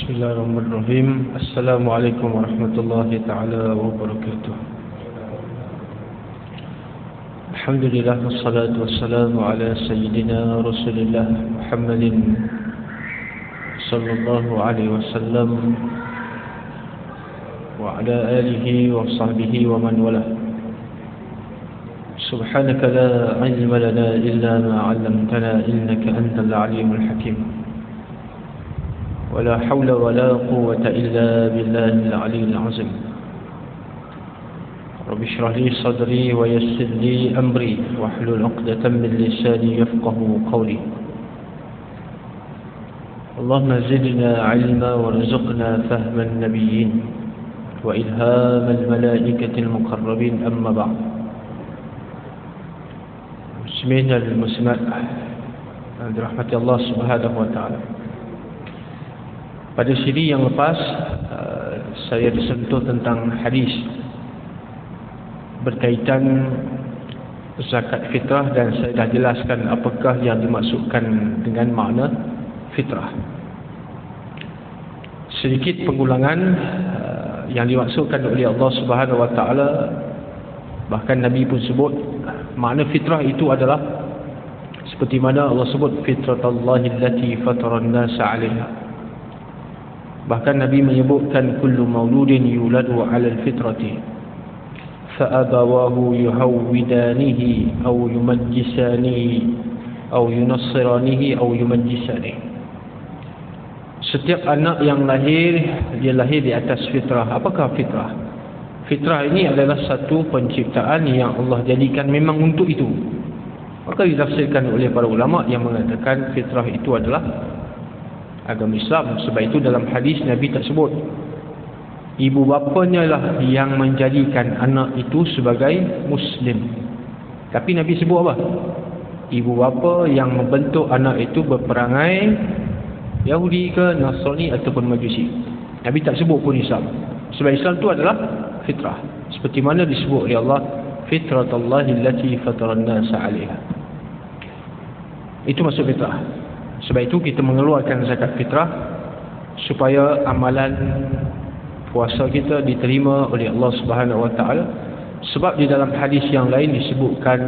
Bismillahirrahmanirrahim. Assalamualaikum warahmatullahi ta'ala wabarakatuh. Alhamdulillah wassalatu wassalamu ala sayyidina Rasulillah Muhammadin sallallahu alaihi wasallam wa ala alihi wa sahbihi wa man wala. Subhanaka la ilma lana illa ma 'allamtana innaka antal alimul hakim. ولا حول ولا قوة إلا بالله العلي العظيم. رب اشرح لي صدري ويسر لي أمري واحلل عقدة من لساني يفقهوا قولي. اللهم زدنا علما وارزقنا فهم النبيين وإلهام الملائكة المقربين. أما بعد. مسلمين المسلمات برحمة الله سبحانه وتعالى. Pada siri yang lepas saya disentuh tentang hadis berkaitan zakat fitrah dan saya dah jelaskan apakah yang dimaksudkan dengan makna fitrah. Sedikit pengulangan yang dimaksudkan oleh Allah Subhanahu wa taala, bahkan Nabi pun sebut makna fitrah itu adalah seperti mana Allah sebut fitratallahi allati fataran nasa 'alaiha. Bahkan Nabi menyebutkan kullu mauludin yuladu 'ala al-fitrati fa abawahu yuhawwidanihi aw yumajjisanihi aw yunassiranihi aw yumajjisanihi. Setiap anak yang lahir, dia lahir di atas fitrah. Apakah fitrah? Fitrah ini adalah satu penciptaan yang Allah jadikan memang untuk itu. Maka ditafsirkan oleh para ulama yang mengatakan fitrah itu adalah agama Islam. Sebab itu dalam hadis Nabi tak sebut ibu bapanya lah yang menjadikan anak itu sebagai Muslim, tapi Nabi sebut apa? Ibu bapa yang membentuk anak itu berperangai Yahudi ke Nasrani ataupun Majusi. Nabi tak sebut pun Islam. Sebab Islam itu adalah fitrah, seperti mana disebut oleh Allah fitratallahi allati fataran nasa 'alaiha. Itu maksud fitrah. Sebab itu kita mengeluarkan zakat fitrah supaya amalan puasa kita diterima oleh Allah Subhanahu wa taala. Sebab di dalam hadis yang lain disebutkan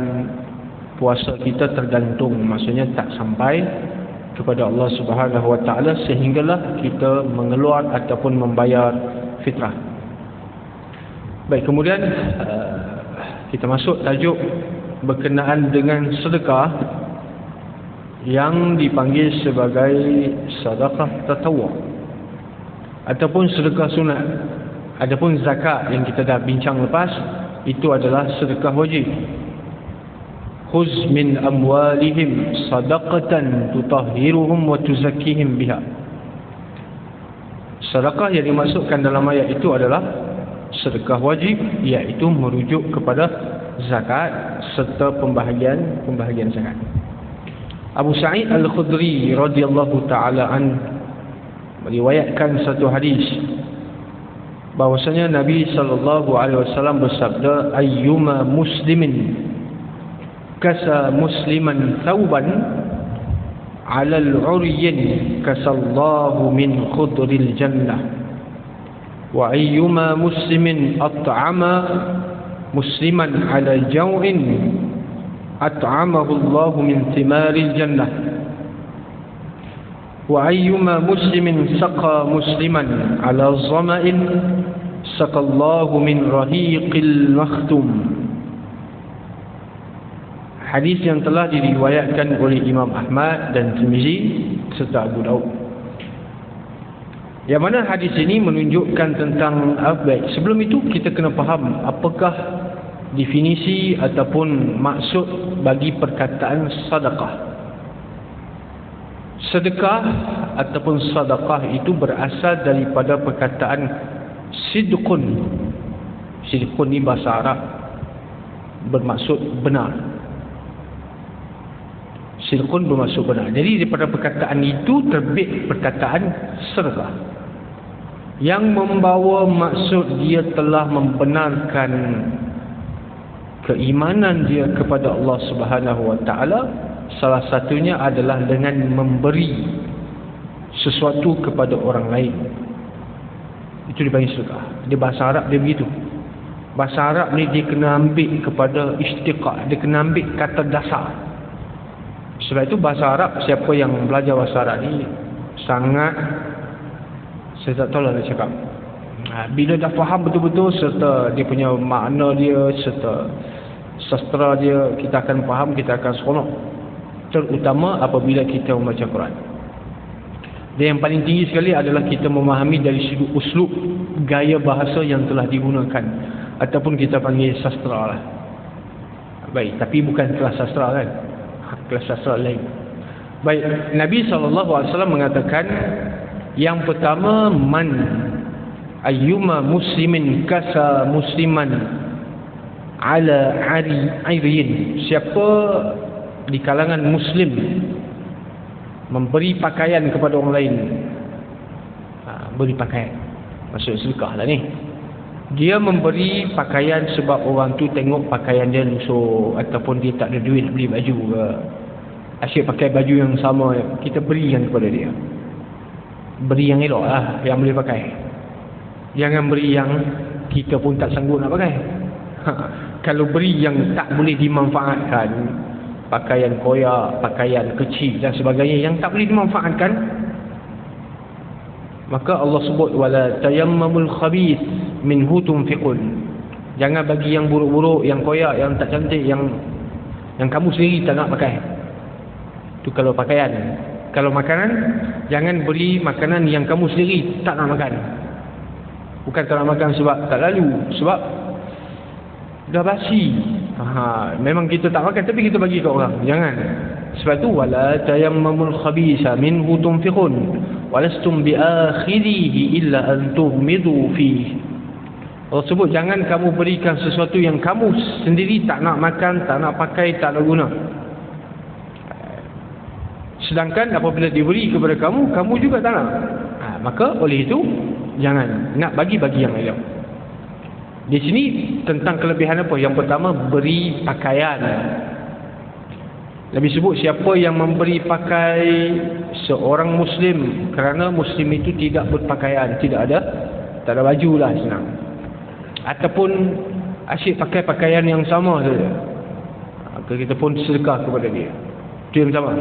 puasa kita tergantung, maksudnya tak sampai kepada Allah Subhanahu wa taala sehinggalah kita mengeluar ataupun membayar fitrah. Baik, kemudian kita masuk tajuk berkenaan dengan sedekah yang dipanggil sebagai sedekah tatawwu ataupun sedekah sunat. Adapun zakat yang kita dah bincang lepas, itu adalah sedekah wajib. Khuz min amwalihim sadaqatan tutahhiruhum wa tuzakkihim biha. Sedekah yang dimaksudkan dalam ayat itu adalah sedekah wajib, iaitu merujuk kepada zakat serta pembahagian zakat. Abu Sa'id Al-Khudri radhiyallahu ta'ala an meriwayatkan satu hadis bahwasanya Nabi sallallahu alaihi wasallam bersabda, ayyuma muslimin kasa musliman thawban 'ala al-'uryin kasallahu min khudril jannah wa ayyuma muslimin at'ama musliman 'ala jaw'in at'amahu Allah min thimaril jannah wa ayyuma muslimin saqa musliman ala zama'in saqallahu min rahiqil makhtum. Hadis yang telah diriwayatkan oleh Imam Ahmad dan Tirmizi serta Abu Daud. Yang mana hadis ini menunjukkan tentang baik. Sebelum itu kita kena faham apakah definisi ataupun maksud bagi perkataan sedekah. Sedekah ataupun sedekah itu berasal daripada perkataan sidqun. Sidqun ni bahasa Arab bermaksud benar. Sidqun bermaksud benar. Jadi daripada perkataan itu terbit perkataan sedekah yang membawa maksud dia telah membenarkan keimanan dia kepada Allah Subhanahu wa taala. Salah satunya adalah dengan memberi sesuatu kepada orang lain, itu dipanggil sedekah. Dia bahasa Arab dia begitu. Bahasa Arab ni dia kena ambil kepada istiqah, dia kena ambil kata dasar. Sebab itu bahasa Arab, siapa yang belajar bahasa Arab ni sangat, saya tak tahu lah nak cakap, bila dah faham betul-betul serta dia punya makna dia, serta sastra dia, kita akan faham, kita akan seronok. Terutama apabila kita membaca Quran. Dan yang paling tinggi sekali adalah kita memahami dari sudut uslub, gaya bahasa yang telah digunakan, ataupun kita panggil sastra lah. Baik, tapi bukan kelas sastra kan, kelas sastra lain. Baik, Nabi SAW mengatakan, yang pertama, man ayyuma muslimin kasa musliman ala ariyin, siapa di kalangan muslim memberi pakaian kepada orang lain, beri pakaian, maksud sedekah lah ni. Dia memberi pakaian sebab orang tu tengok pakaian dia lusuh, ataupun dia tak ada duit nak beli baju ke, asyik pakai baju yang sama, kita berikan kepada dia. Beri yang elok lah, yang boleh pakai. Jangan beri yang kita pun tak sanggup nak pakai. Kalau beri yang tak boleh dimanfaatkan, pakaian koyak, pakaian kecil dan sebagainya yang tak boleh dimanfaatkan, maka Allah sebut wala tayammamul khabith minhu tunfiqun. Jangan bagi yang buruk-buruk, yang koyak, yang tak cantik, yang kamu sendiri tak nak pakai. Itu kalau pakaian. Kalau makanan, jangan beri makanan yang kamu sendiri tak nak makan. Bukan tak nak makan sebab tak lalu, sebab dah basi. Memang kita tak makan tapi kita bagi ke orang. Jangan. Sebab tu wala tayammamul khabisa minhu tunfiqun walastum biakhirihi illa an tuhmidu fihi. Allah sebut jangan kamu berikan sesuatu yang kamu sendiri tak nak makan, tak nak pakai, tak nak guna. Sedangkan apabila diberi kepada kamu, kamu juga tak nak. Maka oleh itu jangan, nak bagi-bagi yang elok. Di sini tentang kelebihan apa? Yang pertama, beri pakaian. Nabi sebut siapa yang memberi pakai seorang muslim, kerana muslim itu tidak berpakaian, tak ada baju lah senang, ataupun asyik pakai pakaian yang sama saja, maka kita pun sedekah kepada dia. Itu yang pertama.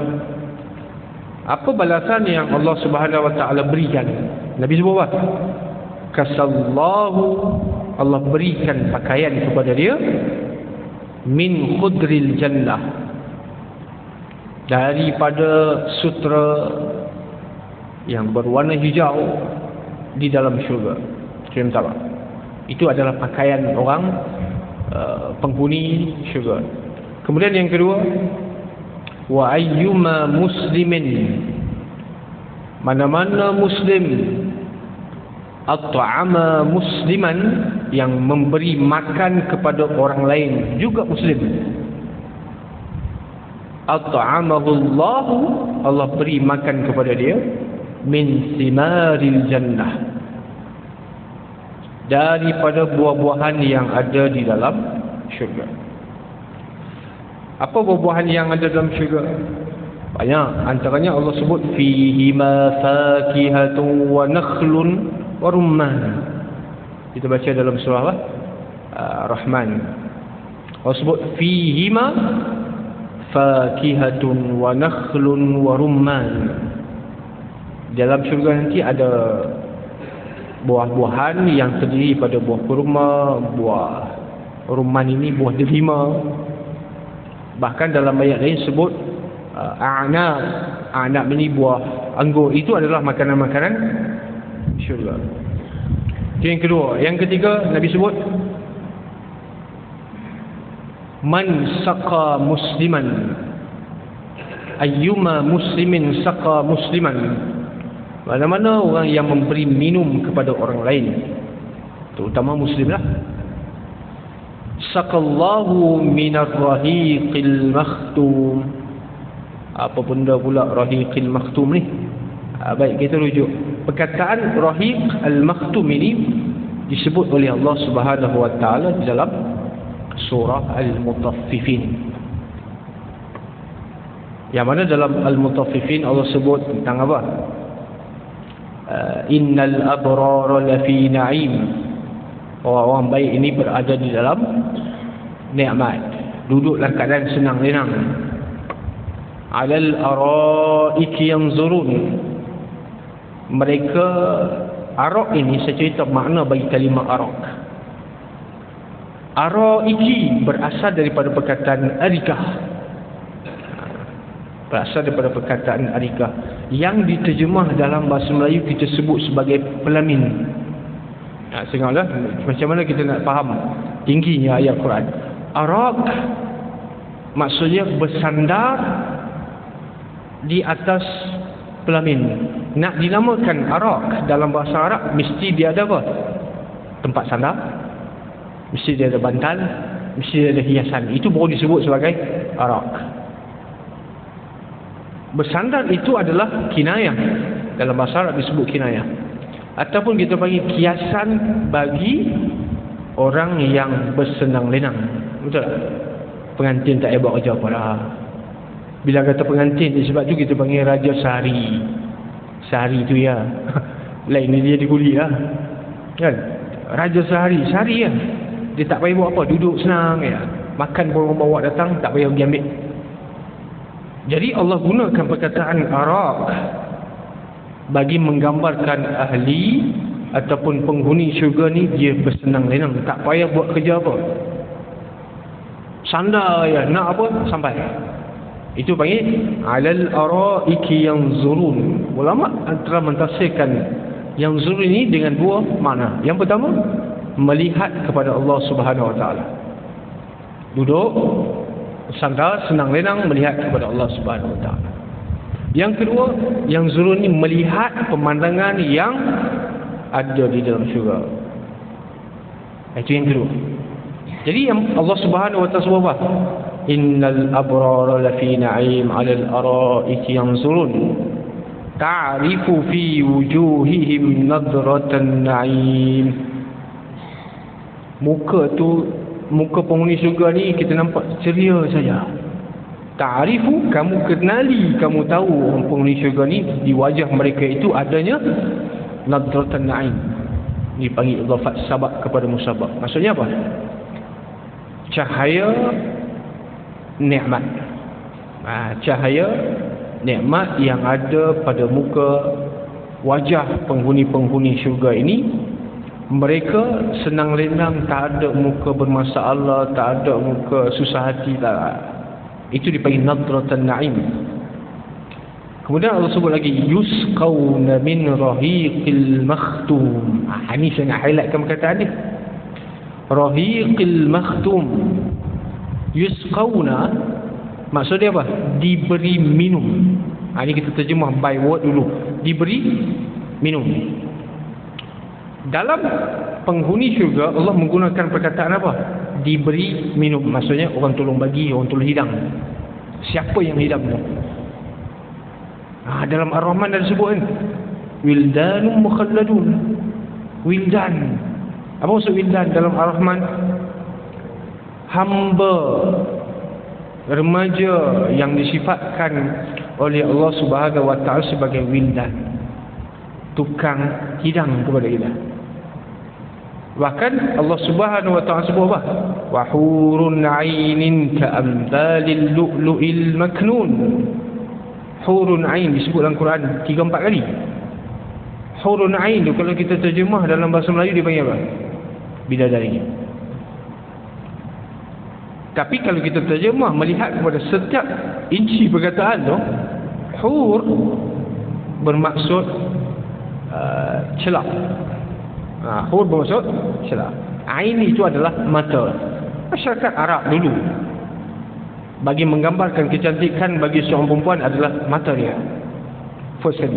Apa balasan yang Allah Subhanahu Wa Taala berikan? Nabi sebut apa? Kasallahu, Allah berikan pakaian kepada dia min khudril jannah, daripada sutra yang berwarna hijau di dalam syurga. Itu adalah pakaian orang penghuni syurga. Kemudian yang kedua, wa ayyuma muslimin, mana-mana muslim at'ama musliman, yang memberi makan kepada orang lain juga muslim, at'amahullahu, Allah beri makan kepada dia min simaril jannah, daripada buah-buahan yang ada di dalam syurga. Apa buah-buahan yang ada dalam syurga? Banyak. Antaranya Allah sebut fihima fakihatun wa nakhlun wa rumman. Kita baca dalam surah Rahman. Allah sebut fihima fakihatun wa nakhlun wa rumman. Dalam syurga nanti ada buah-buahan yang terdiri pada buah kurma, buah rumman ini buah delima. Bahkan dalam ayat lain sebut a'nab. A'nab ini buah anggur. Itu adalah makanan-makanan syurga. Itu yang kedua. Yang ketiga, Nabi sebut man saqa musliman, ayyuma muslimin saqa musliman, mana-mana orang yang memberi minum kepada orang lain, terutama muslim lah, saqallahu minar rahiqil makhtum. Apa benda pula rahiqil makhtum ni? Baik, kita rujuk. Perkataan rahiq al-makhtum ini disebut oleh Allah Subhanahu Wa Taala di dalam surah Al-Mutaffifin. Yang mana dalam Al-Mutaffifin Allah sebut tentang apa? innal abrara lafi na'im, orang-orang baik ini berada di dalam nikmat, duduk dalam keadaan senang lenang. Alal araiki yanzurun, mereka, arak ini saya cerita makna bagi kalimah arak. Araiki berasal daripada perkataan arikah, berasal daripada perkataan arikah yang diterjemah dalam bahasa Melayu kita sebut sebagai pelamin. Sehinggalah macam mana kita nak faham tingginya ayat Quran. Arak maksudnya bersandar di atas pelamin. Nak dinamakan arak dalam bahasa Arab mesti dia ada apa? Tempat sandar, mesti dia ada bantal, mesti dia ada hiasan. Itu baru disebut sebagai arak. Bersandar itu adalah kinayah. Dalam bahasa Arab disebut kinayah. Ataupun kita panggil kiasan bagi orang yang bersenang lenang. Betul tak? Pengantin tak payah buat kerja apa dah. Bila kata pengantin, sebab tu kita panggil Raja Sehari. Sehari tu ya. Lain ni dia dikuli lah. Kan? Raja Sehari. Sehari ya. Dia tak payah buat apa. Duduk senang ya. Makan pun orang bawa datang, tak payah pergi ambil. Jadi Allah gunakan perkataan arak bagi menggambarkan ahli ataupun penghuni syurga ni dia bersenang lenang, tak payah buat kerja apa. Sandar ya, nak apa sampai. Itu panggil alal araiki yanzurun. Ulama antara mentafsirkan yanzurun ini dengan dua makna. Yang pertama, melihat kepada Allah Subhanahu Wa Taala. Duduk sandar senang lenang melihat kepada Allah Subhanahu Wa Taala. Yang kedua, yang zurun ini melihat pemandangan yang ada di dalam syurga. Itu yang kedua. Jadi yang Allah Subhanahu Wa Taala sebut apa? Innal abrara lafi na'im 'alal araiki yanzurun ta'rifu fi wujuhihim nadratan na'im. Muka penghuni syurga ni kita nampak ceria saja. Ta'rifu, kamu kenali, kamu tahu orang penghuni syurga ni di wajah mereka itu adanya nadratan na'im. Dipanggil idhafat sabab kepada musabab. Maksudnya apa? Cahaya nikmat. Cahaya nikmat yang ada pada muka wajah penghuni-penghuni syurga ini. Mereka senang lenang, tak ada muka bermasalah, tak ada muka susah hati, tak. Itu dipanggil nadratan na'im. Kemudian Allah sebut lagi yusqawna min rahiqil makhtum. Ini saya nak highlightkan perkataan ni. Rahiqil makhtum. Yusqawna maksudnya apa? Diberi minum. Ini kita terjemah by word dulu. Diberi minum. Dalam penghuni syurga Allah menggunakan perkataan apa? Diberi minum. Maksudnya orang tolong bagi, orang tolong hidang. Siapa yang hidang tu? Dalam Ar-Rahman ada sebut kan, wildanum mukhalladun. Wildan. Apa maksud wildan dalam Ar-Rahman? Hamba, remaja yang disifatkan oleh Allah Subhanahu Wa Taala sebagai wildan, tukang hidang kepada kita. Bahkan Allah Subhanahu Wa Taala sebut apa? Wa hurun 'ainin ka'amthalil lu'lu'il maknun. Hurun 'ain disebut dalam Quran 3-4 kali. Hurun 'ain tu kalau kita terjemah dalam bahasa Melayu dia panggil apa? Bidadari. Tapi kalau kita terjemah melihat kepada setiap inci perkataan tu, hur bermaksud celah. Hur bermaksud celah. Ain itu adalah mata. Masyarakat Arab dulu bagi menggambarkan kecantikan bagi seorang perempuan adalah mata dia. Firstly.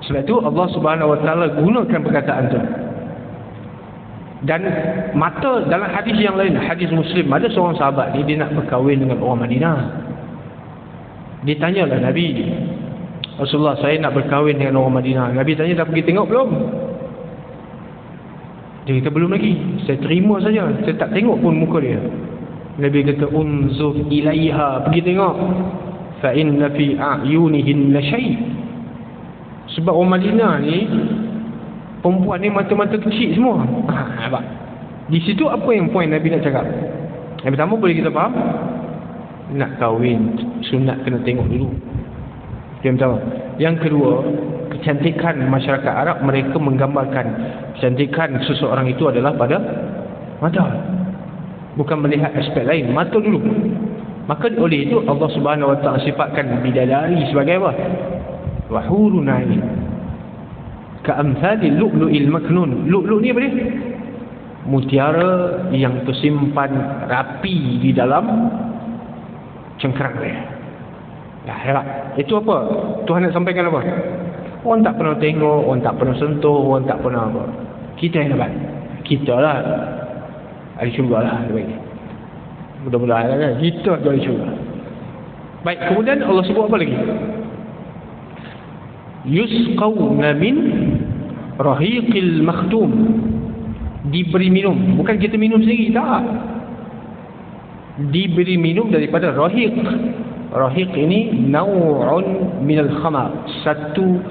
Sebab itu Allah Subhanahu Wa Taala gunakan perkataan itu. Dan mata dalam hadis yang lain, hadis Muslim, ada seorang sahabat ni dia nak berkahwin dengan orang Madinah. Dia tanyalah Nabi, Rasulullah, saya nak berkahwin dengan orang Madinah. Nabi tanya, dah pergi tengok belum? Dia kata belum lagi, saya terima saja, saya tak tengok pun muka dia. Nabi kata unzur ilaiha, pergi tengok. Fa inna fi a'yunihin la syai'. Sebab orang Madinah ni perempuan ni mata-mata kecil semua. Nampak? Di situ apa yang poin Nabi nak cakap? Yang pertama boleh kita faham, nak kahwin sunat kena tengok dulu. Yang pertama. Yang kedua, kecantikan masyarakat Arab, mereka menggambarkan kecantikan seseorang itu adalah pada mata, bukan melihat aspek lain, mata dulu. Maka oleh itu Allah Subhanahu Wa Taala sifatkan bidadari sebagai apa? Wa hurun 'ain ka'amsalil lu'lu'il maknun. Lu'lu' ni apa dia? Mutiara yang tersimpan rapi di dalam cengkerang dia. Ya, hebat. Itu apa? Tuhan nak sampaikan apa? Orang tak pernah tengok, orang tak pernah sentuh, orang tak pernah apa. Kita yang dapat. Kita lah ahli syurga lah. Mudah-mudahan kan kita ahli syurga. Baik, kemudian Allah sebut apa lagi? Yusqawna min rahiqil makhtum. Diberi minum, bukan kita minum sendiri, tak. Diberi minum daripada rahiq. Rahiq ini naw'un minal khamar, satu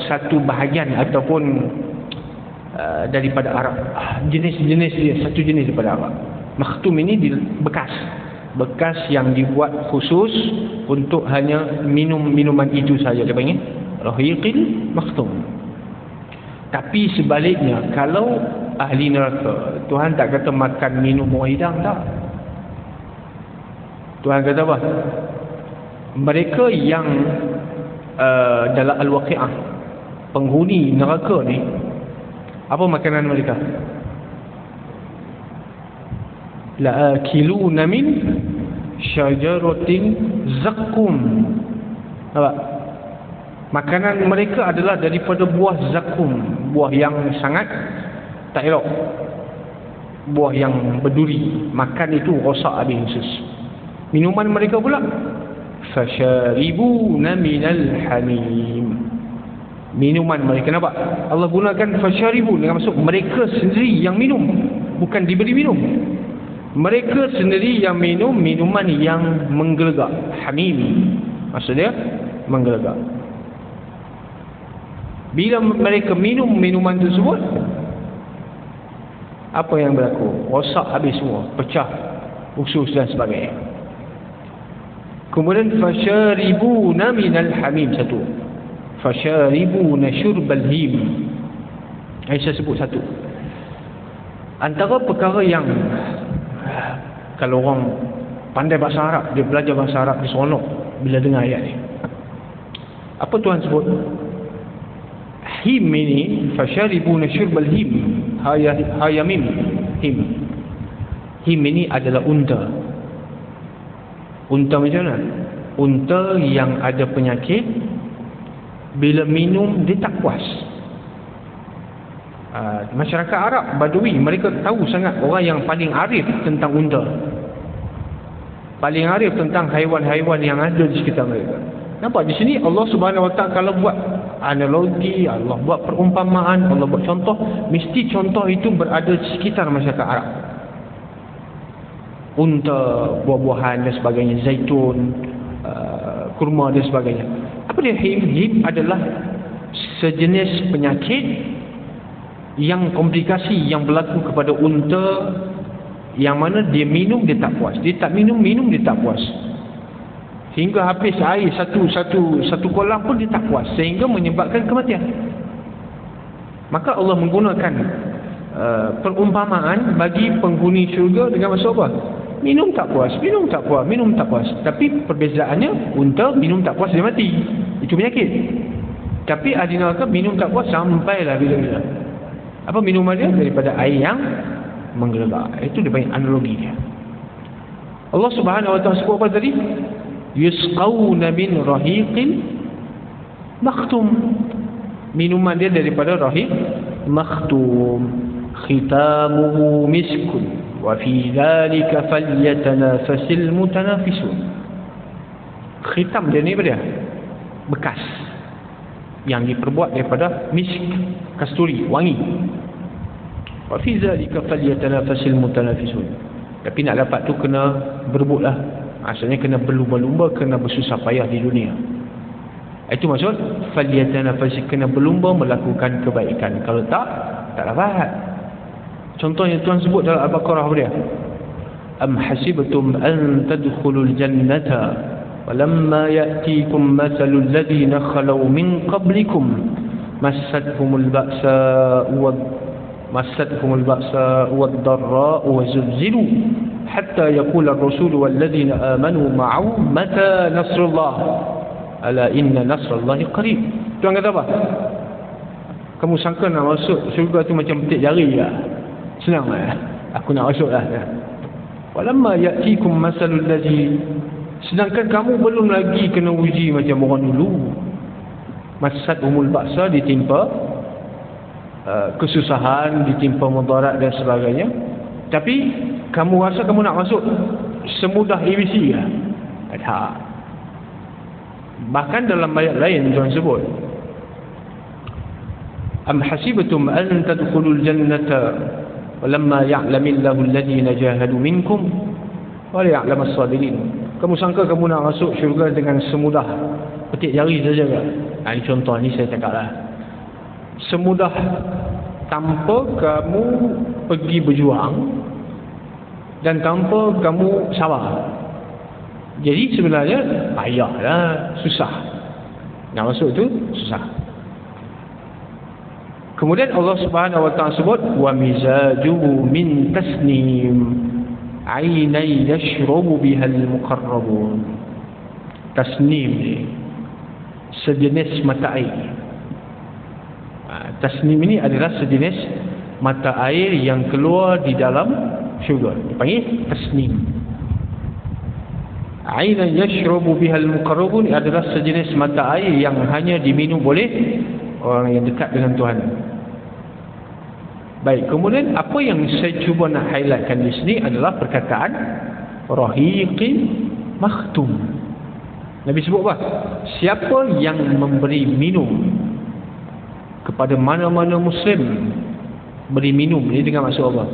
satu bahagian ataupun daripada arak. Jenis-jenis dia, satu jenis daripada arak. Makhtum ini bekas yang dibuat khusus untuk hanya minum-minuman itu saja, dia panggil rahiqil makhtum. Tapi sebaliknya, kalau ahli neraka, Tuhan tak kata makan minum buah hidang, tak. Tuhan kata apa? Mereka yang dalam Al-Waqi'ah, penghuni neraka ni, apa makanan mereka? La'akiluna min syajaratin zakum. Apa? Makanan mereka adalah daripada buah zakum, buah yang sangat tak elok, buah yang berduri. Makan itu rosak habis usus. Minuman mereka pula fasyaribuna minal hamim. Minuman mereka, nampak? Allah gunakan fasyaribu dengan maksud mereka sendiri yang minum, bukan diberi minum. Mereka sendiri yang minum minuman yang menggelegak. Hamim maksudnya menggelegak. Bila mereka minum minuman tersebut, apa yang berlaku? Rosak habis semua, pecah usus dan sebagainya. Kemudian fasyaribuna minal hamim, satu. Fasyaribuna syurbal him. Saya sebut satu. Antara perkara yang kalau orang pandai bahasa Arab, dia belajar bahasa Arab, dia seronok bila dengar ayat ni. Apa Tuhan sebut? Him ini, fasyaribuna syurbal him, hayamim, him. Him ini adalah unta. Unta macam mana? Unta yang ada penyakit, bila minum dia tak puas. Masyarakat Arab Badui, mereka tahu sangat orang yang paling arif tentang unta, paling arif tentang haiwan-haiwan yang ada di sekitar mereka. Nampak di sini Allah Subhanahu Wa Taala kalau buat analogi, Allah buat perumpamaan, Allah buat contoh, mesti contoh itu berada di sekitar masyarakat Arab. Unta, buah-buahan dan sebagainya, zaitun, kurma dan sebagainya. Apa dia him? Him adalah sejenis penyakit yang komplikasi yang berlaku kepada unta, yang mana dia minum dia tak puas, dia tak minum dia tak puas, hingga habis air satu kolam pun dia tak puas, sehingga menyebabkan kematian. Maka Allah menggunakan perumpamaan bagi penghuni syurga dengan maksud apa? Minum tak puas. Tapi perbezaannya, unta minum tak puas dia mati, itu penyakit. Tapi ahli neraka minum tak puas sampailah bila-bila. Apa minuman dia? Daripada air yang menggelegak. Itu dia panggil analogi dia. Allah Subhanahu Wa Taala sebut apa tadi? Yusqawna min rahiqin makhtum. Minuman dia daripada rahiq makhtum, khitamuhu miskun wa fi dhalika falyatanafasil mutanafisun. Khitam dia ni apa dia? Bekas yang diperbuat daripada misk, kasturi, wangi. Wa fi dhalika falyatanafasil mutanafisun. Tapi nak dapat tu kena berebutlah. Asalnya kena berlumba-lumba, kena bersusah payah di dunia. Itu maksud falyatanafas, kena berlumba melakukan kebaikan. Kalau tak dapat. Contohnya Tuhan sebut dalam Al-Baqarah apa dia? Am hasibtum an tadkhulul jannata walamma ya'tikum mathalul ladzina khalau min qablikum massatuhumul ba'sa wad-dharra'u wa zulzilu hatta yaqula ar-rasulu wal ladzina amanu ma'ahu mata nasrullah ala inna nasrallahi qarib. Tuhan kata apa? Kamu sangka nak masuk syurga tu macam petik jari lah? Senang lah. Aku nak masuk lah. Walamma ya'tikum masalul ladzi, sedangkan kamu belum lagi kena uji macam orang dulu. Masad umul baksa, ditimpa kesusahan, ditimpa mudarat dan sebagainya. Tapi kamu rasa kamu nak masuk semudah ABC lah? Tak. Bahkan dalam ayat lain Tuhan sebut, am hasibtum an tadkhulul jannata walamma ya'lamillahu alladhina jahadu minkum wa ya'lamas sabirin. Kamu sangka kamu nak masuk syurga dengan semudah petik jari saja ke? Ini contoh ni saya cakaplah. Semudah tanpa kamu pergi berjuang dan tanpa kamu sabar. Jadi sebenarnya payahlah, susah. Nak masuk tu susah. Kemudian Allah Subhanahu wa taala sebut wa mizajuhu min tasnim aynay yashrabu biha al-muqarrabun. Tasnim ni sejenis mata air. Tasnim ini adalah sejenis mata air yang keluar di dalam syurga, dipanggil tasnim. Aynay yashrabu biha al-muqarrabun adalah sejenis mata air yang hanya diminum oleh orang yang dekat dengan Tuhan. Baik, kemudian apa yang saya cuba nak highlightkan di sini adalah perkataan rahiqin makhtum. Nabi sebut apa? Siapa yang memberi minum kepada mana-mana Muslim, beri minum ni dengan maksud Allah.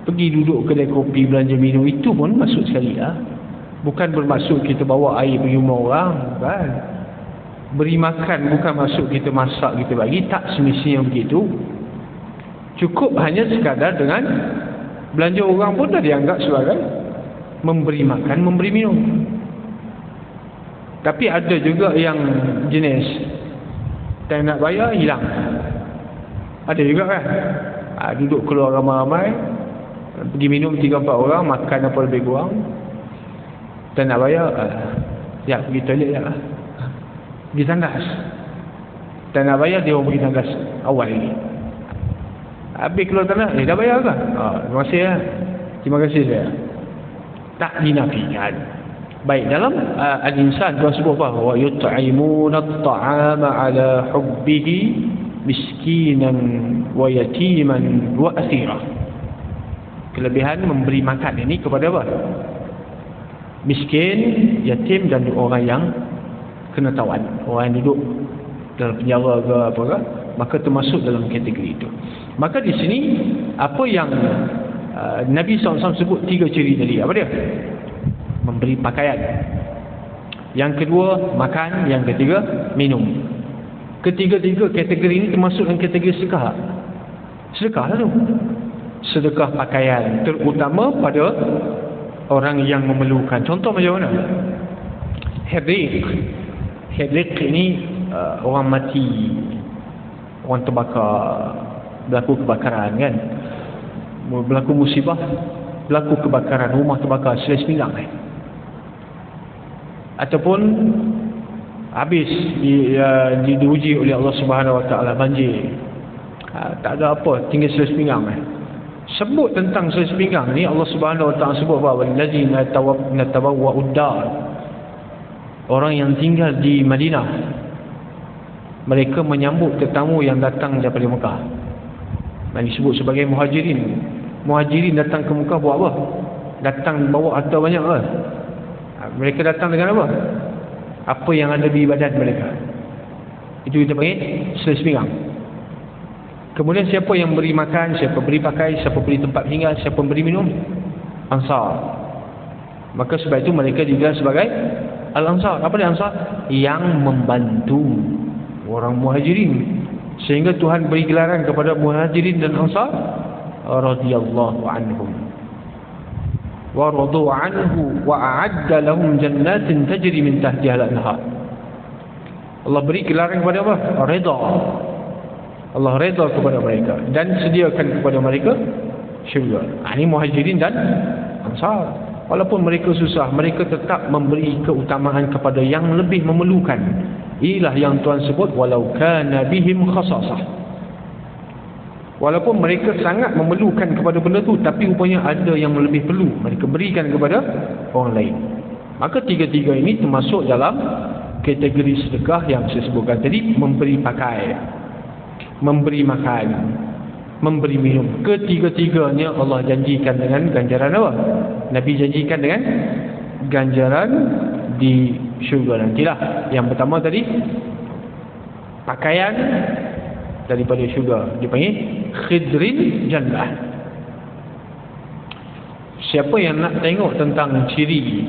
Pergi duduk kedai kopi belanja minum, itu pun maksud sekali lah. Bukan bermaksud kita bawa air pergi rumah orang, kan? Beri makan bukan maksud kita masak kita bagi, tak semestinya begitu. Cukup hanya sekadar dengan belanja orang pun dah dianggap sebagai memberi makan, memberi minum. Tapi ada juga yang jenis tak nak bayar, hilang. Ada juga kan? Duduk keluar ramai-ramai, pergi minum 3-4 orang, makan apa lebih kurang, tak nak bayar, ya pergi toilet je lah, pergi tandas. Tak nak bayar, dia orang pergi tandas awal lagi. Habis keluar tandas, dah bayar ke? Terima kasih lah, terima kasih saya. Tak dinafikan. Baik, dalam Al-Insan Tuhan sebut apa? Wa yut'imuna at-ta'ama 'ala hubbihi miskinan wa yatiman wa asira. Kelebihan memberi makan ini kepada apa? Miskin, yatim dan orang yang kena tawan, orang yang duduk dalam penjara ke apa ke, maka termasuk dalam kategori itu. Maka di sini apa yang Nabi SAW sebut 3 ciri tadi, apa dia? Memberi pakaian, yang kedua makan, yang ketiga minum. Ketiga-tiga kategori ini termasuk dalam kategori sedekah. Sedekah lah tu. Sedekah pakaian, terutama pada orang yang memerlukan. Contoh macam mana? Heriq ini orang mati, orang terbakar, berlaku kebakaran kan, berlaku musibah, berlaku kebakaran, rumah terbakar, selai sepinggang ataupun habis diuji oleh Allah Subhanahu wa taala, banjir, tak ada apa, tinggal selai sepinggang Sebut tentang selai sepinggang ni, Allah Subhanahu wa taala sebut apa? Wallazina tabawwa'ud dar, orang yang tinggal di Madinah, mereka menyambut tetamu yang datang daripada Mekah. Yang disebut sebagai muhajirin. Muhajirin datang ke Mekah buat apa? Datang bawa harta banyak ke? Mereka datang dengan apa? Apa yang ada di badan mereka. Itu kita panggil selai sepinggang. Kemudian siapa yang beri makan, siapa beri pakai, siapa beri tempat tinggal, siapa beri minum? Ansar. Maka sebab itu mereka digelar sebagai Al-Ansar. Apa dia Ansar? Yang membantu orang Muhajirin. Sehingga Tuhan beri gelaran kepada Muhajirin dan Ansar radhiyallahu anhum. Wa radu anhu wa a'adda lahum jannatin tajri min tahtiha al-anhar. Allah beri gelaran kepada apa? Redha. Allah redha kepada mereka dan sediakan kepada mereka syurga. Ini Muhajirin dan Ansar. Walaupun mereka susah, mereka tetap memberi keutamaan kepada yang lebih memerlukan. Inilah yang Tuhan sebut walau kana bihim khasasah. Walaupun mereka sangat memerlukan kepada benda tu, tapi rupanya ada yang lebih perlu, mereka berikan kepada orang lain. Maka tiga-tiga ini termasuk dalam kategori sedekah yang saya sebutkan tadi. Memberi pakai, memberi makan, memberi minum. Ketiga-tiganya Allah janjikan dengan ganjaran apa? Nabi janjikan dengan ganjaran di syurga nantilah. Yang pertama tadi, pakaian daripada syurga, dipanggil khidrin jannah. Siapa yang nak tengok tentang ciri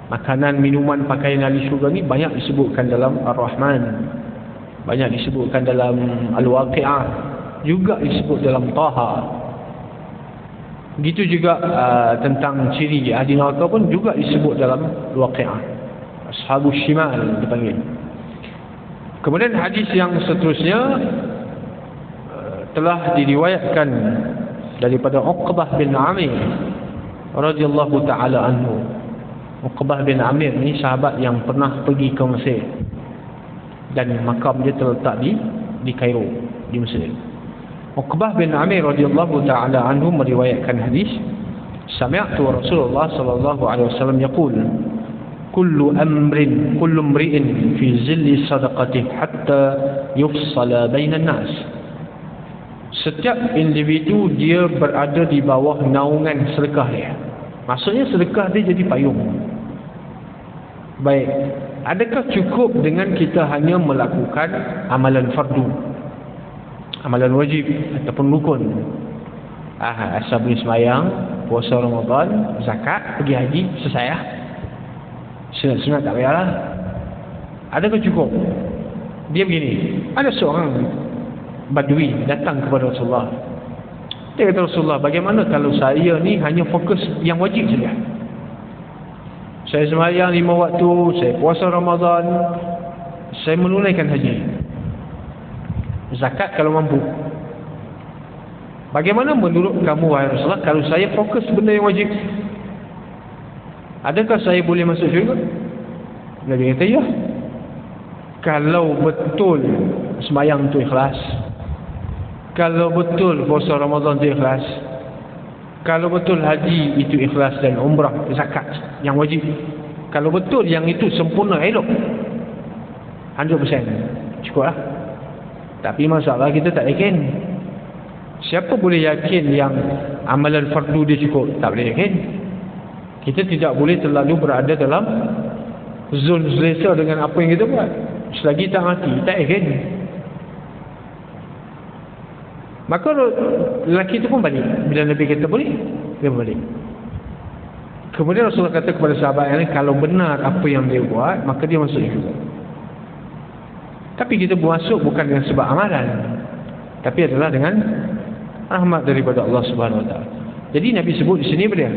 makanan, minuman, pakaian ahli syurga ni, banyak disebutkan dalam Ar-Rahman, banyak disebutkan dalam Al-Waqi'ah, juga disebut dalam Taha. Begitu juga tentang ciri ahli neraka pun juga disebut dalam Waqi'ah. Ashabus Shimal dipanggil. Kemudian hadis yang seterusnya telah diriwayatkan daripada Uqbah bin Amir radhiyallahu taala anhu. Uqbah bin Amir ni sahabat yang pernah pergi ke Mesir, dan makam dia terletak di Kairo, di Mesir. Uqbah bin Amir radhiyallahu taala anhu meriwayatkan hadis, sami'tu Rasulullah sallallahu alaihi wasallam yaqul, kullu imri'in fi zilli sadaqatihi hatta yufsala bainan nas. Setiap individu dia berada di bawah naungan sedekah dia. Maksudnya sedekah dia jadi payung. Baik, adakah cukup dengan kita hanya melakukan amalan fardu, amalan wajib ataupun rukun? Asal boleh sembahyang, puasa Ramadan, zakat, pergi haji, selesai lah. Sunat-sunat tak payahlah. Adakah cukup? Dia begini, ada seorang Badui datang kepada Rasulullah. Dia kata, Rasulullah, bagaimana kalau saya ni hanya fokus yang wajib saja? Saya sembahyang 5 waktu, saya puasa Ramadan, saya menunaikan haji, zakat kalau mampu. Bagaimana menurut kamu, wahai Rasulullah, kalau saya fokus benda yang wajib? Adakah saya boleh masuk syurga? Nabi kata, ya. Kalau betul sembahyang tu ikhlas, kalau betul puasa Ramadan itu ikhlas, kalau betul haji itu ikhlas, dan umrah, zakat yang wajib, kalau betul yang itu sempurna, elok, 100%, cukup lah. Tapi masalah kita tak yakin. Siapa boleh yakin yang amalan fardu dia cukup? Tak boleh yakin. Kita tidak boleh terlalu berada dalam zon selesa dengan apa yang kita buat. Selagi tak mati, tak yakin. Maka lelaki itu pun balik. Bila Nabi kata boleh, dia balik. Kemudian Rasulullah kata kepada sahabat yang lain, kalau benar apa yang dia buat, maka dia masuk juga. Tapi kita masuk bukan dengan sebab amalan, tapi adalah dengan rahmat daripada Allah Subhanahu Wa Taala. Jadi Nabi sebut di sini dia,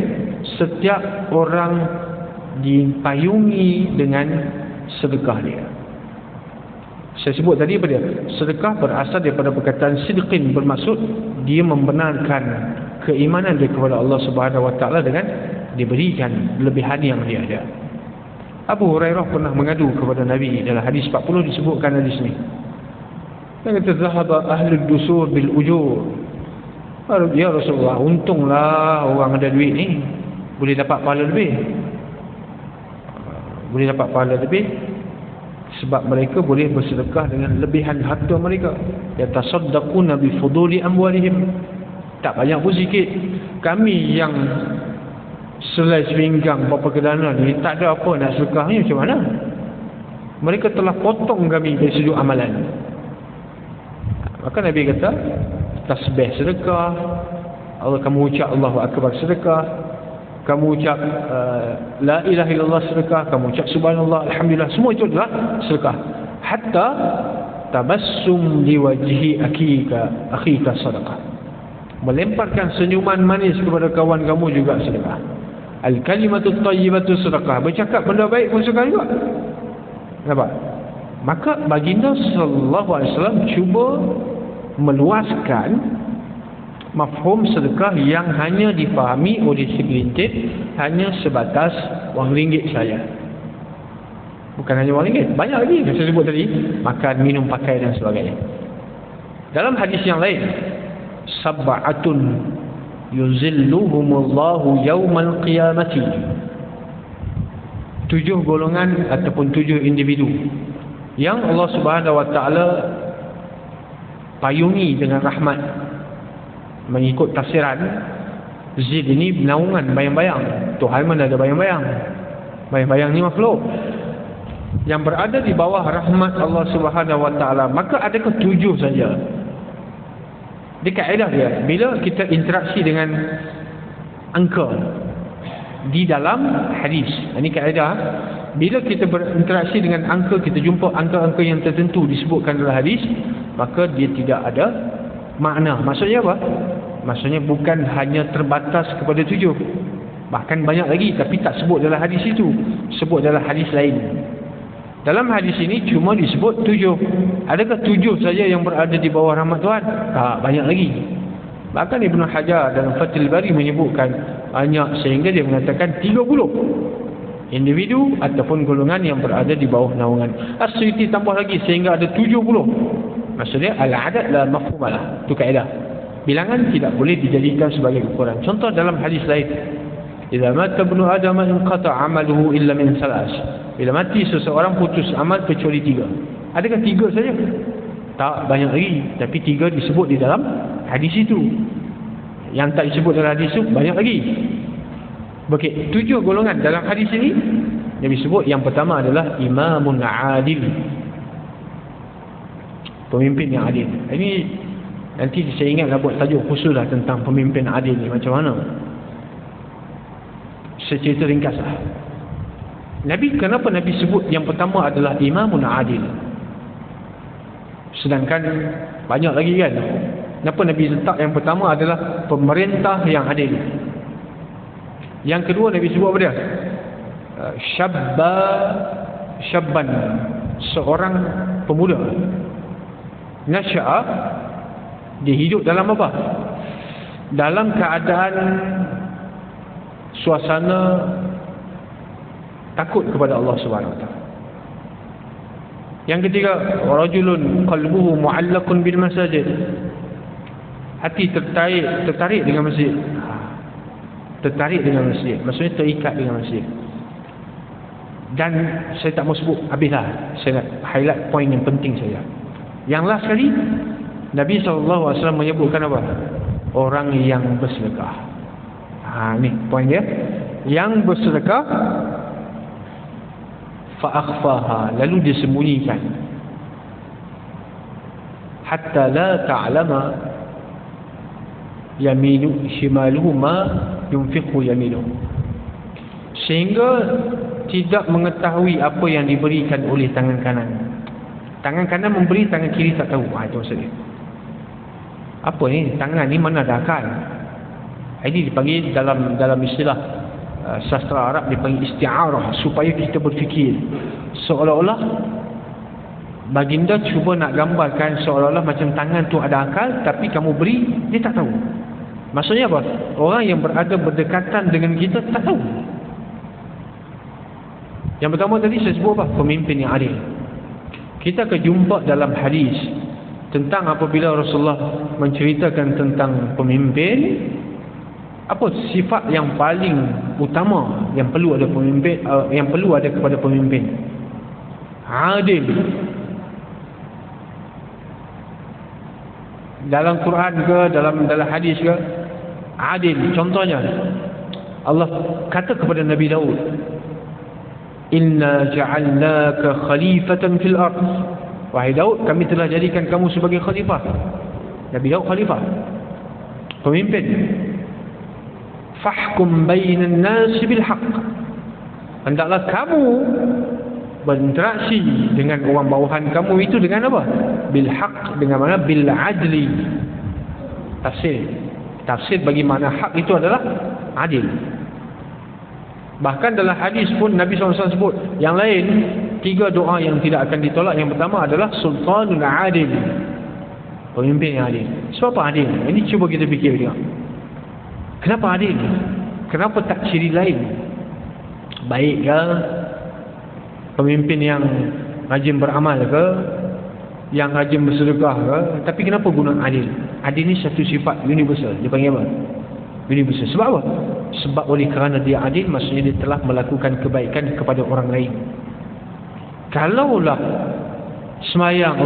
setiap orang dipayungi dengan sedekah dia. Saya sebut tadi apa dia? Sedekah berasal daripada perkataan sidqin, bermaksud dia membenarkan keimanan dia kepada Allah Subhanahu Wa Taala dengan diberikan lebihan yang dia ada. Abu Hurairah pernah mengadu kepada Nabi dalam hadis 40 disebutkan hadis ni. Dia kata, zahaba ahlud dusur bil ujur. Ya Rasulullah, untunglah orang ada duit ni, boleh dapat pahala lebih. Boleh dapat pahala lebih sebab mereka boleh bersedekah dengan lebihan harta mereka. Yatasaddaquna bi fuduli amwalihim. Tak banyak pun sikit. Kami yang selai sepinggang berapa kedana ni, tak ada apa nak sedekahnya, macam mana? Mereka telah potong kami dari sudut amalan. Maka Nabi kata, tasbih sedekah, Allah, kamu ucap Allahu Akbar sedekah, kamu ucap la ilaha illallah sedekah, kamu ucap subhanallah, alhamdulillah, semua itu adalah sedekah. Hatta tabassum di wajhi akhika sedekah. Melemparkan senyuman manis kepada kawan kamu juga sedekah. Al-kalimatut thayyibatu sedekah. Bercakap benda baik pun sedekah juga. Nampak? Maka baginda sallallahu alaihi wasallam cuba meluaskan mafhum sedekah yang hanya difahami oleh segelintir, hanya sebatas wang ringgit saja. Bukan hanya wang ringgit, banyak lagi yang saya sebut tadi, makan, minum, pakai dan sebagainya. Dalam hadis yang lain, sab'atun yuzilluhumullahu yaumal qiyamati. 7 golongan ataupun 7 individu yang Allah Subhanahu wa taala payungi dengan rahmat. Mengikut tafsiran, zil ini naungan bayang-bayang. Tuhan mana ada bayang-bayang? Bayang-bayang ni makhluk yang berada di bawah rahmat Allah Subhanahu wa taala. Maka adakah 7 saja? Di kaedah dia, bila kita interaksi dengan angka di dalam hadis, ini kaedah, bila kita berinteraksi dengan angka, kita jumpa angka-angka yang tertentu disebutkan dalam hadis, maka dia tidak ada makna. Maksudnya apa? Maksudnya bukan hanya terbatas kepada 7, bahkan banyak lagi, tapi tak sebut dalam hadis itu, sebut dalam hadis lain. Dalam hadis ini cuma disebut 7. Adakah 7 saja yang berada di bawah rahmat Tuhan? Tak, banyak lagi. Bahkan Ibn Hajar dalam Fathul Bari menyebutkan banyak, sehingga dia mengatakan 30 individu ataupun golongan yang berada di bawah naungan. As-Suyuti tambah lagi sehingga ada 70. Maksudnya al-adad la mafhumalah. Itu kaedah. Bilangan tidak boleh dijadikan sebagai ukuran. Contoh dalam hadis lain, idza mata ibnu adam inqata 'amaluhu illa min salas. Bila mati seseorang putus amal kecuali 3. Adakah 3 saja? Tak, banyak lagi, tapi 3 disebut di dalam hadis itu. Yang tak disebut dalam hadis itu banyak lagi. Okey, 7 golongan dalam hadis ini yang disebut. Yang pertama adalah imamun adil, pemimpin yang adil. Ini nanti saya ingat nak buat tajuk khusus lah tentang pemimpin adil ni macam mana. Saya cerita ringkas lah. Kenapa Nabi sebut yang pertama adalah imamun adil, sedangkan banyak lagi kan? Kenapa Nabi letak yang pertama adalah pemerintah yang adil? Yang kedua Nabi sebut apa dia? Syabban, seorang pemuda. Nasya'a, dia hidup dalam apa? Dalam keadaan suasana takut kepada Allah Subhanahu wa taala. Yang ketiga, rajulun qalbuhu mu'allaqun bil masajid. Hati tertarik dengan masjid. Tertarik dengan masjid, maksudnya terikat dengan masjid. Dan saya tak mau sebut habislah, saya nak highlight poin yang penting saja. Yang last sekali, Nabi SAW menyebutkan apa? Orang yang bersedekah. Ni poin dia. Yang bersedekah, fa'akhfaha, lalu disembunyikan, hatta la ta'lama yaminu shimaluhu ma yunfiqu yaminu, sehingga tidak mengetahui apa yang diberikan oleh tangan kanan. Tangan kanan memberi, tangan kiri tak tahu. Itu maksudnya. Apa ni? Tangan ni mana ada akal? Ini dipanggil dalam istilah sastra Arab dipanggil isti'arah, supaya kita berfikir seolah-olah baginda cuba nak gambarkan seolah-olah macam tangan tu ada akal, tapi kamu beri dia tak tahu. Maksudnya apa? Orang yang berada berdekatan dengan kita tak tahu. Yang pertama tadi saya sebut apa? Pemimpin yang adil. Kita akan jumpa dalam hadis tentang apabila Rasulullah menceritakan tentang pemimpin, apa sifat yang paling utama yang perlu ada pemimpin, yang perlu ada kepada pemimpin? Adil. Dalam Quran ke, dalam hadis ke, adil. Contohnya Allah kata kepada Nabi Daud, inna ja'alnaka khalifatan fil ard. Wahai Daud, kami telah jadikan kamu sebagai khalifah. Nabi Daud khalifah, pemimpin. fahkum bainan nasi bil haqq. Hendaklah kamu berinteraksi dengan orang bawahan kamu itu dengan apa? Bil haqq, dengan mana? Bil adli. Tafsir bagi makna hak itu adalah adil. Bahkan dalam hadis pun Nabi SAW sebut yang lain, 3 doa yang tidak akan ditolak. Yang pertama adalah sultanul adil, pemimpin yang adil. Sebab apa adil? Ini cuba kita fikir juga. Kenapa adil? Kenapa tak ciri lain? Baik ke? Pemimpin yang rajin beramal ke? Yang rajin bersedekah ke? Tapi kenapa guna adil? Adil ni satu sifat universal. Dia panggil apa? Universal. Sebab apa? Sebab oleh kerana dia adil, maksudnya dia telah melakukan kebaikan kepada orang lain. Kalaulah semayang,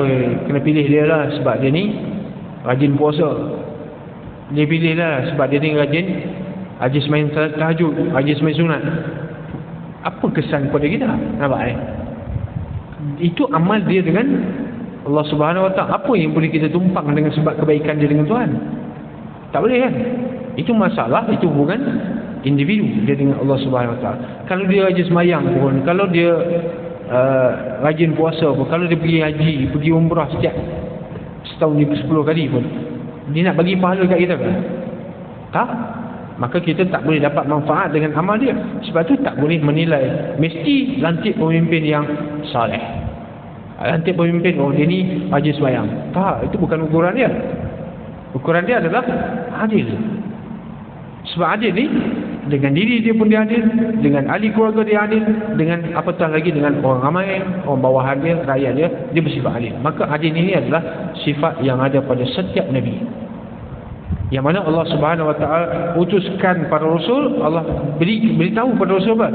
kena pilih dia lah sebab dia ni rajin puasa, dia pilih lah sebab dia ni rajin semain tahajud, rajin semain sunat, apa kesan kepada kita? Nampak itu amal dia dengan Allah Subhanahu Wa Taala. Apa yang boleh kita tumpang dengan sebab kebaikan dia dengan Tuhan? Tak boleh kan? Itu masalah, itu hubungan individu dia dengan Allah Subhanahu Wa Taala. Kalau dia rajin semayang pun, kalau dia rajin puasa pun, kalau dia pergi haji, pergi umrah setiap setahun ni 10 kali pun, dia nak bagi pahala kat kita kan? Tak? Maka kita tak boleh dapat manfaat dengan amal dia. Sebab tu tak boleh menilai mesti lantik pemimpin yang saleh, lantik pemimpin dia ni rajin semayang. Tak, itu bukan ukuran dia. Ukuran dia adalah adil. Sebab adil ni dengan diri dia pun dia adil, dengan ahli keluarga dia adil, dengan apatah lagi dengan orang ramai, orang bawahan dia, rakyat dia bersifat adil. Maka adil ini adalah sifat yang ada pada setiap Nabi, yang mana Allah Subhanahu Wa Taala utuskan para rasul. Allah beritahu pada rasul apa?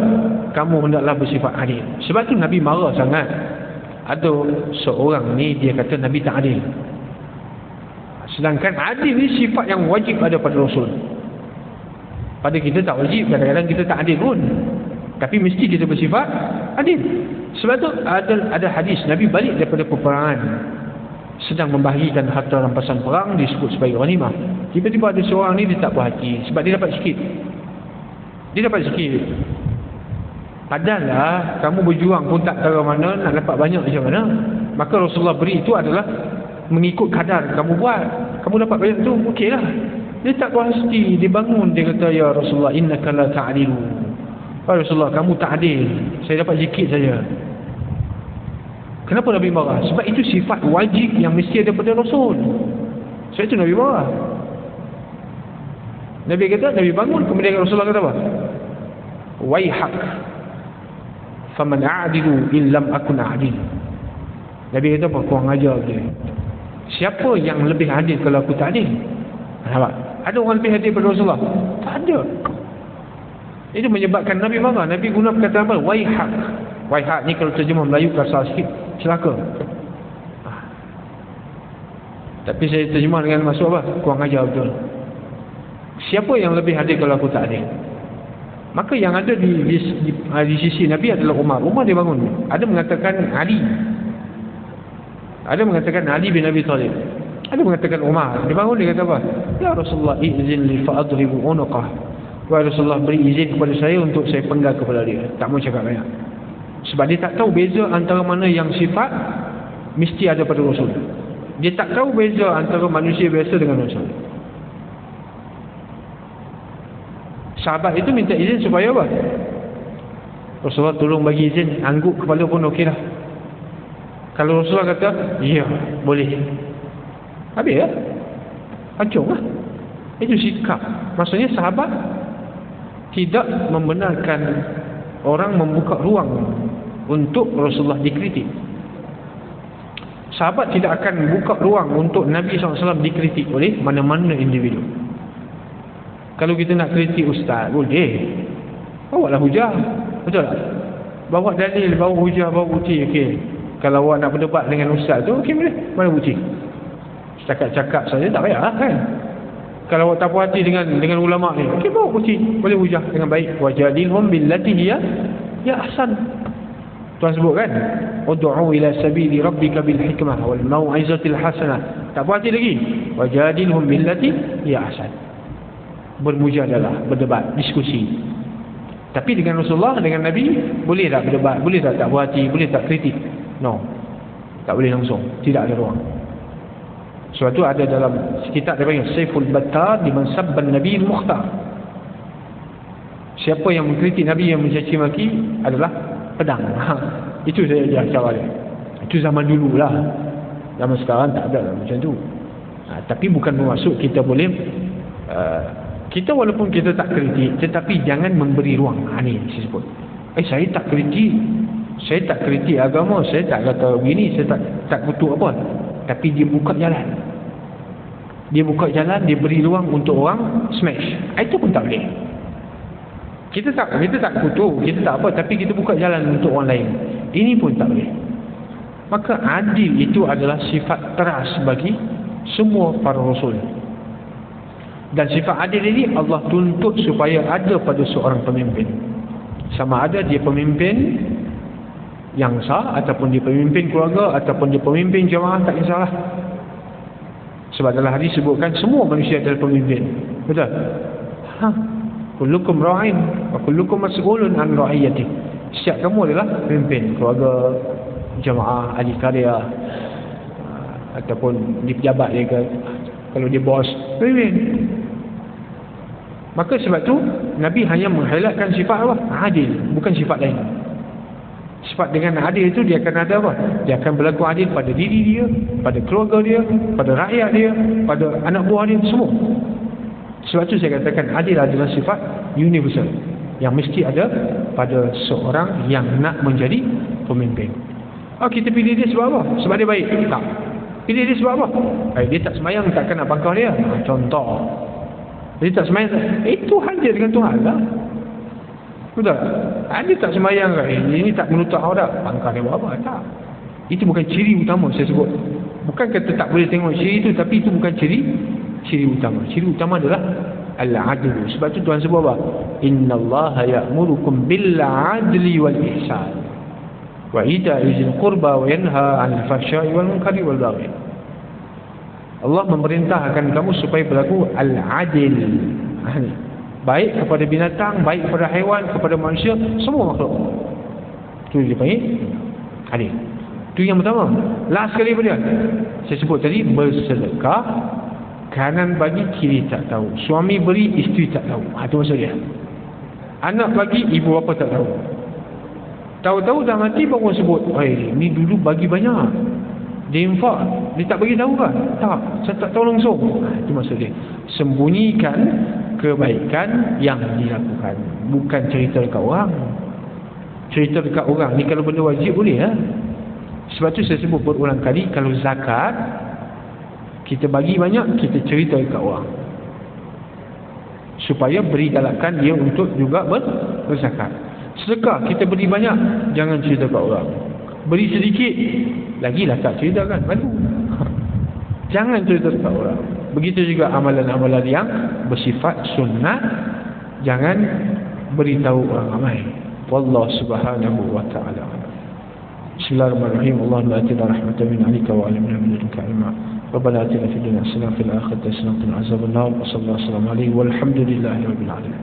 Kamu hendaklah bersifat adil. Sebab tu Nabi marah sangat ada seorang ni dia kata Nabi tak adil. Sedangkan adil ni sifat yang wajib ada pada rasul. Pada kita tak wajib, kadang-kadang kita tak adil pun, tapi mesti kita bersifat adil. Sebab tu ada hadis Nabi balik daripada peperangan, sedang membahagikan harta rampasan perang, disebut sebagai ghanimah. Tiba-tiba ada seorang ni dia tak puas hati sebab dia dapat sikit. Padahal lah, kamu berjuang pun tak tahu mana, nak dapat banyak macam mana. Maka Rasulullah beri itu adalah mengikut kadar kamu buat. Kamu dapat banyak tu, okey lah. Dia tak puas hati, dia bangun, dia kata, ya Rasulullah, innaka la ta'adilu. Ya Rasulullah, kamu tak adil, saya dapat sikit saja. Kenapa Nabi marah? Sebab itu sifat wajib yang mesti ada pada Rasul. Sebab itu Nabi marah. Nabi kata, Nabi bangun, kemudian Rasulullah kata apa? Waihak faman a'dilu illam akun a'dil. Nabi kata apa? Kurang ajar dia. Siapa yang lebih adil kalau aku tak adil? Nampak? Ada orang lebih adil pada Rasulullah? Tak ada. Itu menyebabkan Nabi marah. Nabi guna perkataan apa? Waihak. Waihak ni kalau terjemah Melayu kasar sikit, celaka. Tapi saya terjemah dengan maksud apa? Kurang ajar betul. Siapa yang lebih adil kalau aku tak adil? Maka yang ada di sisi Nabi adalah Umar. Umar dia bangun. Ada mengatakan Ali. Ada mengatakan Ali bin Abi Talib. Ada mengatakan Umar. Dia bangun, dia kata apa? Ya Rasulullah, izin li fa'adribu unuqah. Wahai Rasulullah, beri izin kepada saya untuk saya penggal kepala dia. Tak mau cakap banyak. Sebab dia tak tahu beza antara mana yang sifat mesti ada pada Rasul. Dia tak tahu beza antara manusia biasa dengan Rasul. Sahabat itu minta izin supaya apa? Rasulullah tolong bagi izin, angguk kepala pun okey lah. Kalau Rasulullah kata, ya, boleh. Habis ya? Hancur lah. Itu sikap. Maksudnya sahabat tidak membenarkan orang membuka ruang untuk Rasulullah dikritik. Sahabat tidak akan buka ruang untuk Nabi SAW dikritik oleh mana-mana individu. Kalau kita nak kritik ustaz, boleh. Bawalah hujah. Betul tak? Bawa dalil, bawa hujah, bawa bukti. Okey. Kalau awak nak berdebat dengan ustaz tu, okey boleh. Mana bukti? Cakap-cakap saja tak payah kan? Kalau awak tak puas hati dengan ulama ni, okey bawa bukti, boleh hujah dengan baik. Wajadilhum billati hiya ahsan. Tuan sebut kan? Ud'u ila sabili rabbika bil hikmah wal mau'izatil hasanah. Tak puas hati lagi. Wajadilhum billati hiya ahsan. bermujadalah, berdebat, diskusi. Tapi dengan Rasulullah, dengan Nabi, boleh tak berdebat, boleh tak buat hati, boleh tak kritik? No, tak boleh langsung, tidak ada ruang. Sebab tu ada dalam kitab dia panggil Saiful Battar di Mansabban Nabi Al-Mukhtar. Siapa yang mengkritik Nabi, yang mencaci maki adalah pedang. Itu saya cara dia. Itu zaman dulu lah. Zaman sekarang tak ada lah macam tu. Tapi bukan bermaksud kita boleh kita walaupun kita tak kritik, tetapi jangan memberi ruang. Ni saya sebut. Saya tak kritik, saya tak kritik agama, saya tak kata begini, saya tak kutuk apa. Tapi dia buka jalan. Dia buka jalan, dia beri ruang untuk orang smash. Itu pun tak boleh. Kita tak kutuk, kita tak apa, tapi kita buka jalan untuk orang lain. Ini pun tak boleh. Maka adil itu adalah sifat teras bagi semua para rasul. Dan sifat adil ini Allah tuntut supaya ada pada seorang pemimpin. Sama ada dia pemimpin yang sah, ataupun dia pemimpin keluarga, ataupun dia pemimpin jemaah, tak kisahlah. Sebab dalam hadis sebutkan semua manusia adalah pemimpin. Betul? Kullukum ra'in wa kullukum mas'ulun an ra'iyati. Setiap kamu adalah pemimpin keluarga, jemaah, ahli karya, ataupun di pejabat dia ke, kalau dia bos, pemimpin. Maka sebab tu Nabi hanya menghighlightkan sifat apa? Adil, bukan sifat lain. Sifat dengan adil itu dia akan ada apa? Dia akan berlaku adil pada diri dia, pada keluarga dia, pada rakyat dia, pada anak buah dia, semua. Sebab tu saya katakan adil adalah sifat universal yang mesti ada pada seorang yang nak menjadi pemimpin. Kita pilih dia sebab apa? Sebab dia baik? Tak. Pilih dia sebab apa? Dia tak sembahyang, takkan nak bangkang dia. Contoh. Dia tak sembahyang, itu hal dia dengan Tuhan lah. Betul? Dia tak sembahyang, ini tak menutup aurat, bangkang dia buat apa? Tak. Itu bukan ciri utama saya sebut. Bukan kata tak boleh tengok ciri itu, tapi itu bukan ciri utama. Ciri utama adalah al-adl. Sebab tu Tuhan sebut apa? Innallaha ya'murukum bil-adli wal-ihsan wa ita'i dzil qurba wa yanha 'anil fahsya'i wal munkari wal baghi. Allah memerintahkan kamu supaya berlaku al-adil. Baik kepada binatang, baik kepada haiwan, kepada manusia, semua makhluk. Itu dia panggil adil. Itu yang pertama. Last sekali apa dia? Saya sebut tadi, bersedekah. Kanan bagi, kiri tak tahu. Suami beri, isteri tak tahu. Itu maksud dia. Anak bagi, ibu bapa tak tahu. Tahu-tahu dah mati baru sebut, ni dulu bagi banyak. Dia infak, dia tak bagi tahu kan? Tak, saya tak tahu langsung. Itu maksud dia. Sembunyikan kebaikan yang dilakukan, bukan cerita dekat orang. Cerita dekat orang ni kalau benda wajib boleh lah. Sebab tu saya sebut berulang kali, kalau zakat kita bagi banyak, kita cerita dekat orang supaya beri galakan dia untuk juga berzakat. Sedekah kita beri banyak, jangan cerita dekat orang. Beri sedikit, lagilah tak cerita kan, malu. Jangan cerita dekat orang. Begitu juga amalan-amalan yang bersifat sunnah, jangan beritahu orang ramai. Wallahu subhanahu wa ta'ala. Bismillahirrahmanirrahim. Allahumma atina rahmatan min 'indika wa 'alimna min ladunka ilma. Rabbana atina fid dunya hasanah wa fil akhirati hasanah wa qina adzabannar. Wa sallallahu alaihi wa sallam walhamdulillahi rabbil alamin.